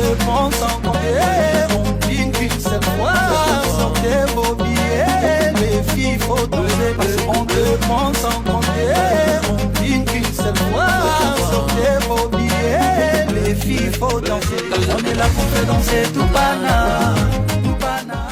dépense en compter, on vit qu'une seule fois. Sortez vos billets, les filles faut doser, on dépense en compter, on vit qu'une seule fois. Sortez vos billets, les filles faut danser, on est là pour faire danser tout pana, tout pana.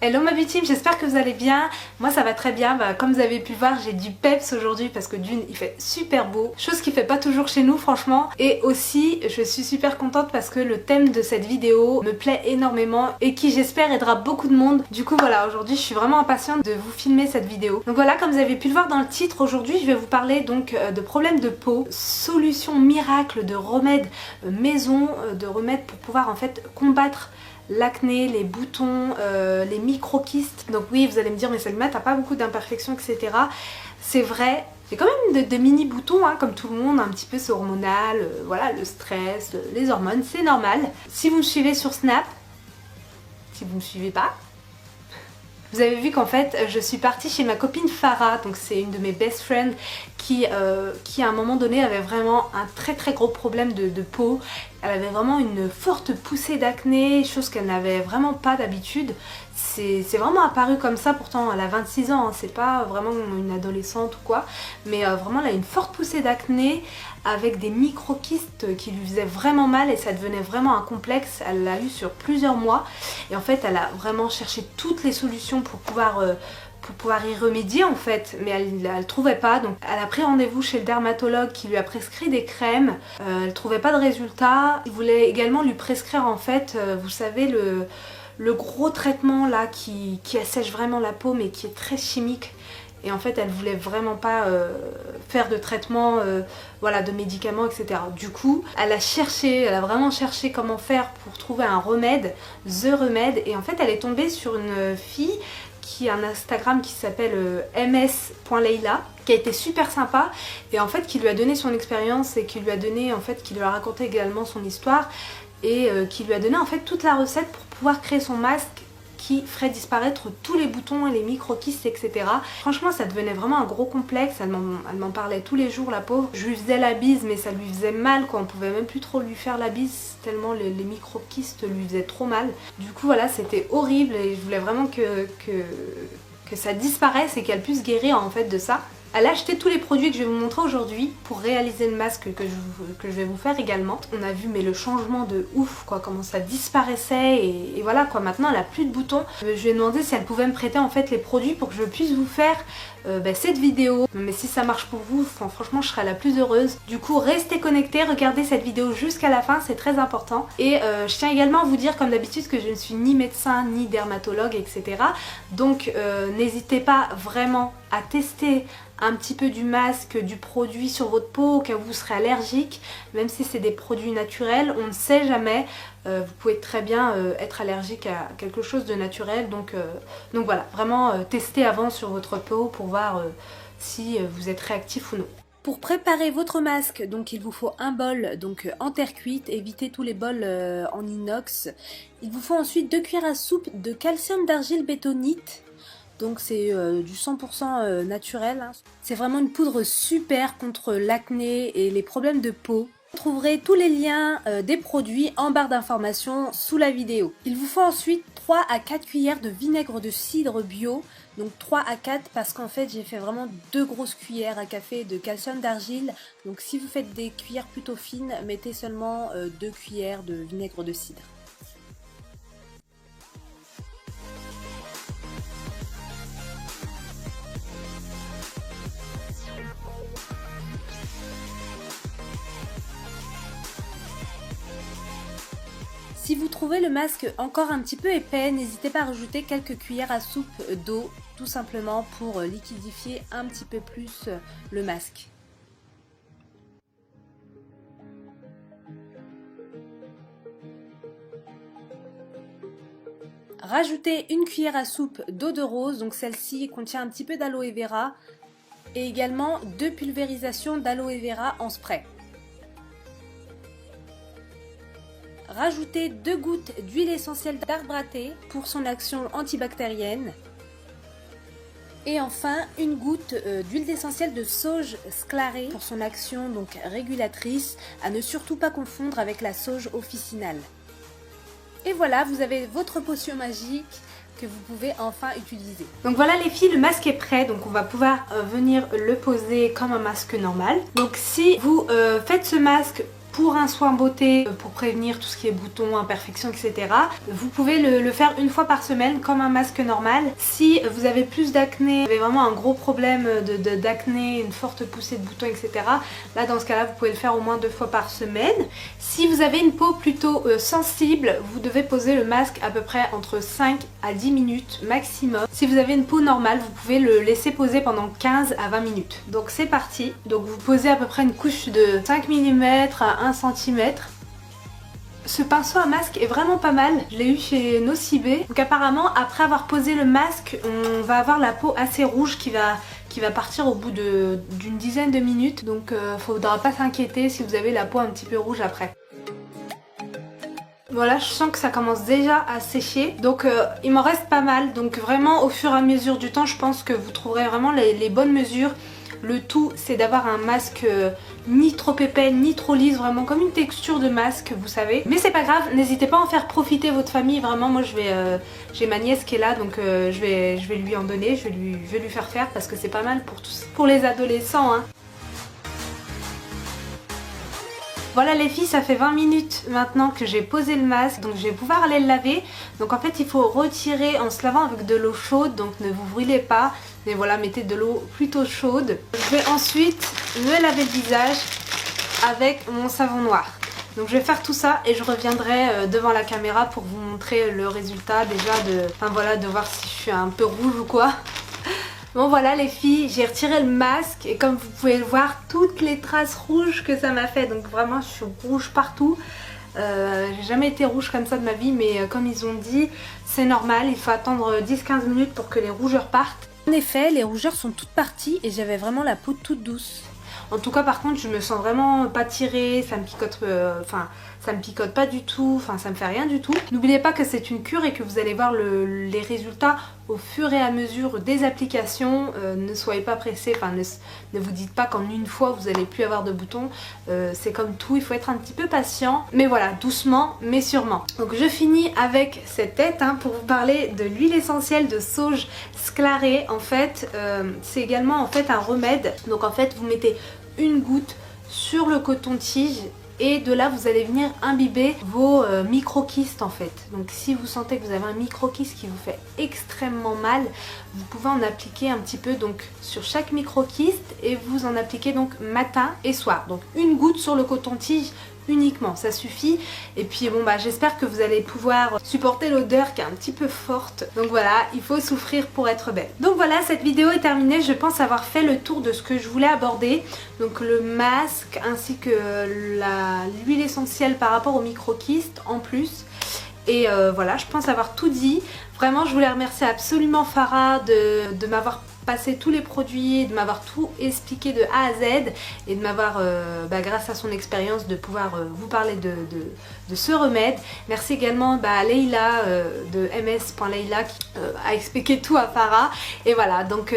Hello ma team, j'espère que vous allez bien. Moi ça va très bien, comme vous avez pu voir j'ai du peps aujourd'hui parce que d'une il fait super beau, chose qui fait pas toujours chez nous franchement. Et aussi je suis super contente parce que le thème de cette vidéo me plaît énormément et qui j'espère aidera beaucoup de monde. Du coup voilà, aujourd'hui je suis vraiment impatiente de vous filmer cette vidéo. Donc voilà, comme vous avez pu le voir dans le titre, aujourd'hui je vais vous parler donc de problèmes de peau, solutions miracles, de remèdes maison, de remèdes pour pouvoir en fait combattre l'acné, les boutons, les micro-kystes. Donc oui, vous allez me dire, mais Salma, t'as pas beaucoup d'imperfections, etc. C'est vrai, j'ai quand même de mini boutons, hein, comme tout le monde, un petit peu c'est hormonal, voilà, le stress, les hormones, c'est normal. Si vous me suivez sur Snap, si vous me suivez pas, vous avez vu qu'en fait je suis partie chez ma copine Farah, donc c'est une de mes best friends qui à un moment donné avait vraiment un très gros problème de peau. Elle avait vraiment une forte poussée d'acné, chose qu'elle n'avait vraiment pas d'habitude. C'est vraiment apparu comme ça, pourtant elle a 26 ans, hein, c'est pas vraiment une adolescente ou quoi, mais vraiment elle a une forte poussée d'acné avec des micro-kystes qui lui faisaient vraiment mal et ça devenait vraiment un complexe. Elle l'a eu sur plusieurs mois et en fait elle a vraiment cherché toutes les solutions pour pouvoir y remédier en fait, mais elle trouvait pas. Donc elle a pris rendez-vous chez le dermatologue qui lui a prescrit des crèmes, elle trouvait pas de résultat. Il voulait également lui prescrire en fait, vous savez, le gros traitement là qui assèche vraiment la peau mais qui est très chimique. Et en fait elle voulait vraiment pas faire de traitement, voilà, de médicaments, etc. Du coup elle a vraiment cherché comment faire pour trouver un remède, The Remède. Et en fait elle est tombée sur une fille qui a un Instagram qui s'appelle ms.leila, qui a été super sympa et en fait qui lui a donné son expérience et qui lui a raconté également son histoire et qui lui a donné en fait toute la recette pour pouvoir créer son masque qui ferait disparaître tous les boutons et les micro-kystes, etc. Franchement ça devenait vraiment un gros complexe, elle m'en parlait tous les jours la pauvre. Je lui faisais la bise mais ça lui faisait mal quoi, on pouvait même plus trop lui faire la bise tellement les micro-kystes lui faisaient trop mal. Du coup voilà, c'était horrible et je voulais vraiment que ça disparaisse et qu'elle puisse guérir en fait de ça. Elle a acheté tous les produits que je vais vous montrer aujourd'hui pour réaliser le masque que je vais vous faire également. On a vu mais le changement de ouf quoi, comment ça disparaissait et voilà quoi, maintenant elle a plus de boutons. Je lui ai demandé si elle pouvait me prêter en fait les produits pour que je puisse vous faire cette vidéo. Mais si ça marche pour vous, franchement je serai la plus heureuse. Du coup restez connectés, regardez cette vidéo jusqu'à la fin, c'est très important. Et je tiens également à vous dire comme d'habitude que je ne suis ni médecin ni dermatologue, etc. Donc n'hésitez pas vraiment à tester un petit peu du masque, du produit sur votre peau au cas où vous serez allergique, même si c'est des produits naturels, on ne sait jamais, vous pouvez très bien être allergique à quelque chose de naturel, donc voilà, vraiment testez avant sur votre peau pour voir si vous êtes réactif ou non. Pour préparer votre masque, donc il vous faut un bol donc en terre cuite, évitez tous les bols en inox. Il vous faut ensuite 2 cuillères à soupe de calcium d'argile bétonite. Donc c'est du 100% naturel. Hein. C'est vraiment une poudre super contre l'acné et les problèmes de peau. Vous trouverez tous les liens des produits en barre d'informations sous la vidéo. Il vous faut ensuite 3 à 4 cuillères de vinaigre de cidre bio. Donc 3 à 4 parce qu'en fait j'ai fait vraiment 2 grosses cuillères à café de calcium d'argile. Donc si vous faites des cuillères plutôt fines, mettez seulement 2 cuillères de vinaigre de cidre. Si vous trouvez le masque encore un petit peu épais, n'hésitez pas à rajouter quelques cuillères à soupe d'eau, tout simplement pour liquidifier un petit peu plus le masque. Rajoutez une cuillère à soupe d'eau de rose, donc celle-ci contient un petit peu d'aloe vera, et également 2 pulvérisations d'aloe vera en spray. Rajoutez 2 gouttes d'huile essentielle d'arbre à thé pour son action antibactérienne. Et enfin, une goutte d'huile essentielle de sauge sclarée pour son action donc régulatrice, à ne surtout pas confondre avec la sauge officinale. Et voilà, vous avez votre potion magique que vous pouvez enfin utiliser. Donc voilà les filles, le masque est prêt, donc on va pouvoir venir le poser comme un masque normal. Donc si vous faites ce masque pour un soin beauté, pour prévenir tout ce qui est boutons, imperfections, etc. Vous pouvez le faire une fois par semaine comme un masque normal. Si vous avez plus d'acné, vous avez vraiment un gros problème d'acné, une forte poussée de boutons, etc. Là dans ce cas là vous pouvez le faire au moins 2 fois par semaine. Si vous avez une peau plutôt sensible, vous devez poser le masque à peu près entre 5 à 10 minutes maximum. Si vous avez une peau normale, vous pouvez le laisser poser pendant 15 à 20 minutes. Donc c'est parti. Donc vous posez à peu près une couche de 5 mm à 1 cm. Ce pinceau à masque est vraiment pas mal, je l'ai eu chez Nocibé. Donc apparemment après avoir posé le masque, on va avoir la peau assez rouge qui va partir au bout d'une dizaine de minutes. Donc faudra pas s'inquiéter si vous avez la peau un petit peu rouge après. Voilà, je sens que ça commence déjà à sécher, donc il m'en reste pas mal. Donc vraiment au fur et à mesure du temps, je pense que vous trouverez vraiment les bonnes mesures. Le tout c'est d'avoir un masque ni trop épais ni trop lisse, vraiment comme une texture de masque, vous savez. Mais c'est pas grave, n'hésitez pas à en faire profiter votre famille. Vraiment moi j'ai ma nièce qui est là, donc je vais lui en donner, je vais lui faire parce que c'est pas mal pour les adolescents hein. Voilà les filles, ça fait 20 minutes maintenant que j'ai posé le masque, donc je vais pouvoir aller le laver. Donc en fait il faut retirer en se lavant avec de l'eau chaude, donc ne vous brûlez pas. Mais voilà, mettez de l'eau plutôt chaude. Je vais ensuite me laver le visage avec mon savon noir. Donc je vais faire tout ça et je reviendrai devant la caméra pour vous montrer le résultat déjà de voir si je suis un peu rouge ou quoi. Bon voilà les filles, j'ai retiré le masque et comme vous pouvez le voir, toutes les traces rouges que ça m'a fait. Donc vraiment je suis rouge partout. J'ai jamais été rouge comme ça de ma vie, mais comme ils ont dit, c'est normal, il faut attendre 10-15 minutes pour que les rougeurs partent. En effet, les rougeurs sont toutes parties et j'avais vraiment la peau toute douce. En tout cas par contre je me sens vraiment pas tirée, ça me picote, ça me picote pas du tout, ça me fait rien du tout. N'oubliez pas que c'est une cure et que vous allez voir les résultats au fur et à mesure des applications. Ne soyez pas pressés, ne vous dites pas qu'en une fois vous allez plus avoir de boutons. C'est comme tout, il faut être un petit peu patient. Mais voilà, doucement mais sûrement. Donc je finis avec cette tête pour vous parler de l'huile essentielle de sauge sclarée. En fait, c'est également en fait un remède. Donc en fait vous mettez une goutte sur le coton-tige et de là vous allez venir imbiber vos micro-kystes en fait. Donc si vous sentez que vous avez un micro-kyste qui vous fait extrêmement mal, vous pouvez en appliquer un petit peu donc sur chaque micro-kyste et vous en appliquez donc matin et soir. Donc une goutte sur le coton-tige uniquement, ça suffit. Et puis bon j'espère que vous allez pouvoir supporter l'odeur qui est un petit peu forte. Donc voilà, il faut souffrir pour être belle. Donc voilà, cette vidéo est terminée. Je pense avoir fait le tour de ce que je voulais aborder. Donc le masque ainsi que l'huile essentielle par rapport au micro-kyste en plus. Et voilà, je pense avoir tout dit. Vraiment, je voulais remercier absolument Farah de m'avoir passé tous les produits, de m'avoir tout expliqué de A à Z et de m'avoir, grâce à son expérience, de pouvoir vous parler de ce remède. Merci également à Leïla de ms.leïla qui a expliqué tout à Farah. Et voilà, donc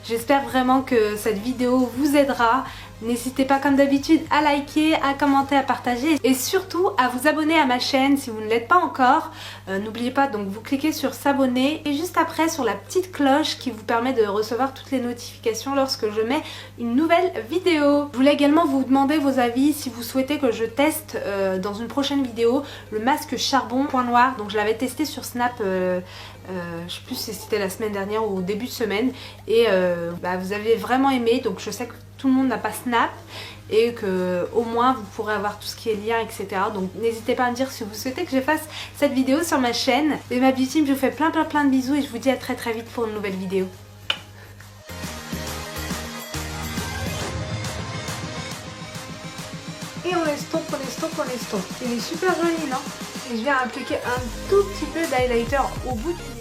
j'espère vraiment que cette vidéo vous aidera. N'hésitez pas comme d'habitude à liker, à commenter, à partager et surtout à vous abonner à ma chaîne si vous ne l'êtes pas encore. N'oubliez pas donc vous cliquez sur s'abonner et juste après sur la petite cloche qui vous permet de recevoir toutes les notifications lorsque je mets une nouvelle vidéo. Je voulais également vous demander vos avis si vous souhaitez que je teste dans une prochaine vidéo le masque charbon point noir. Donc je l'avais testé sur Snap, je sais plus si c'était la semaine dernière ou au début de semaine et vous avez vraiment aimé, donc je sais que tout le monde n'a pas Snap et que au moins vous pourrez avoir tout ce qui est lien, etc. Donc n'hésitez pas à me dire si vous souhaitez que je fasse cette vidéo sur ma chaîne. Et ma beauty team, je vous fais plein de bisous et je vous dis à très vite pour une nouvelle vidéo. Et on estompe. Il est super joli, non? Et je viens appliquer un tout petit peu d'highlighter au bout du